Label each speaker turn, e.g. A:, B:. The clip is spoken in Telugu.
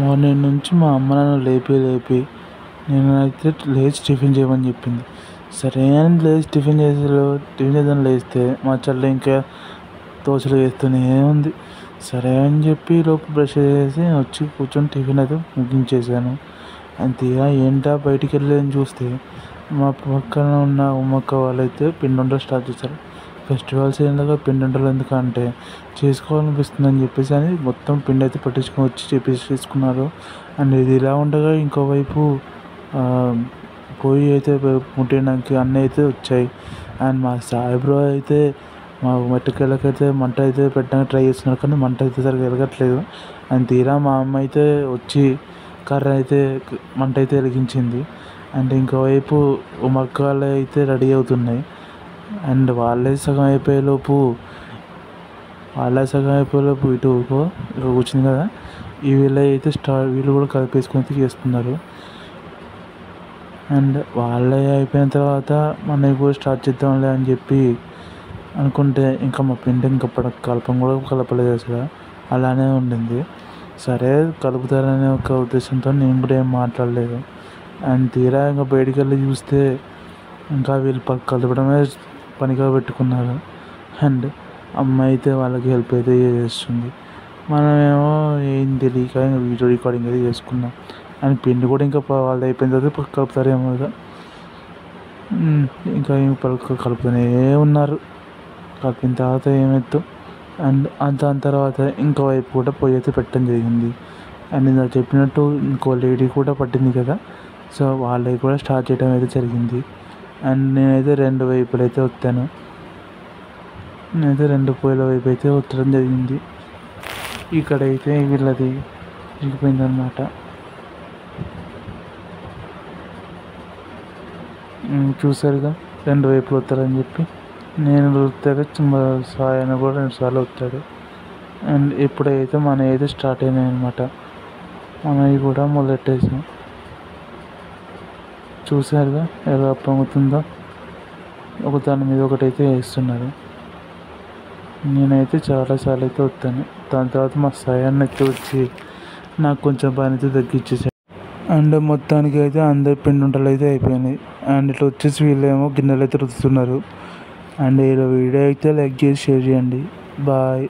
A: మార్నింగ్ నుంచి మా అమ్మ నన్ను లేపి నేనైతే లేచి టిఫిన్ చేయమని చెప్పింది. సరే అని లేచి టిఫిన్ చేద్దామని లేస్తే మా చెల్లి ఇంకా దోశలు వేస్తూనే ఉంది. సరే అని చెప్పి లోపు బ్రష్ చేసి వచ్చి కూర్చొని టిఫిన్ అయితే ముగించేశాను. అంతేగా ఏంటా బయటికి వెళ్ళని చూస్తే మా పక్కన ఉన్న ఉమ్మక్క వాళ్ళైతే పిండి స్టార్ట్ చేశారు. ఫెస్టివల్స్ ఏంటగా పిండి వంటలు ఎందుకంటే చేసుకోవాలనిపిస్తుందని చెప్పేసి అని మొత్తం పిండి అయితే పట్టించుకొని వచ్చి చేసుకున్నారు. అండ్ ఇది ఇలా ఉండగా ఇంకోవైపు పొయ్యి అయితే ముట్టడానికి అన్నీ అయితే వచ్చాయి. అండ్ మా సాయి బ్రో అయితే మా మట్టికెళ్ళకైతే మంట అయితే పెట్టడానికి ట్రై చేస్తున్నారు, కానీ మంట అయితే సరిగ్గా వెలగట్లేదు. అండ్ తీరా మా అమ్మ అయితే వచ్చి కర్ర అయితే మంట అయితే వెలిగించింది. అండ్ ఇంకోవైపు మగ్గాలు అయితే రెడీ అవుతున్నాయి. అండ్ వాళ్ళే సగం అయిపోయేలోపు ఇటు కూర్చుంది కదా, వీళ్ళు కూడా కలిపేసుకొని చేస్తున్నారు. అండ్ వాళ్ళే అయిపోయిన తర్వాత మనకి కూడా స్టార్ట్ చేద్దాంలే అని చెప్పి అనుకుంటే ఇంకా మా పిండి ఇంకా కలపలేదు అసలు, అలానే ఉండింది. సరే కలుపుతారనే ఒక ఉద్దేశంతో నేను కూడా ఏం మాట్లాడలేదు. అండ్ తీరా ఇంకా బయటికి వెళ్ళి చూస్తే ఇంకా వీళ్ళు కలపడమే పనిగా పెట్టుకున్నారు. అండ్ అమ్మ అయితే వాళ్ళకి హెల్ప్ అయితే చేస్తుంది. మనమేమో ఏం తెలియక ఇంకా వీడియో రికార్డింగ్ అయితే చేసుకున్నాం. అండ్ పిండి కూడా ఇంకా వాళ్ళు అయిపోయిన తర్వాత కలుపుతారేమో ఇంకా కలుపుతూనే ఉన్నారు. కలిపిన తర్వాత ఏమవుతాం. అండ్ దాని తర్వాత ఇంకో వైపు కూడా పొయ్యి అయితే పెట్టడం జరిగింది. అండ్ నేను చెప్పినట్టు ఇంకో లేడీ కూడా పట్టింది కదా, సో వాళ్ళకి కూడా స్టార్ట్ చేయడం అయితే జరిగింది. అండ్ నేనైతే 2 వైపులు అయితే ఒత్తాను. నేనైతే 2 పొయ్యిల వైపు అయితే ఒత్తడం జరిగింది. ఇక్కడైతే వీళ్ళది ఇరిగిపోయిందనమాట. చూసారుగా 2 వైపులు ఒత్తారని చెప్పి నేను ఒత్తాక సాయన కూడా 2 సార్లు ఒత్తాడు. అండ్ ఇప్పుడైతే మనవి అయితే స్టార్ట్ అయినాయి అనమాట. మనవి కూడా మొదలెట్టేసాం. చూసారుగా ఎలా పొంగుతుందో, దాని మీద ఒకటైతే వేస్తున్నారు. నేనైతే చాలాసార్లు అయితే వస్తాను. దాని తర్వాత మా సాయాన్ని అయితే వచ్చి నాకు కొంచెం పని అయితే తగ్గించేసాడు. అండ్ మొత్తానికి అయితే అందరి పిండి వంటలు అయితే అయిపోయినాయి. అండ్ ఇట్లా వచ్చేసి వీళ్ళేమో గిన్నెలు అయితే రుద్దుతున్నారు. అండ్ ఈ వీడియో అయితే లైక్ చేసి షేర్ చేయండి. బాయ్.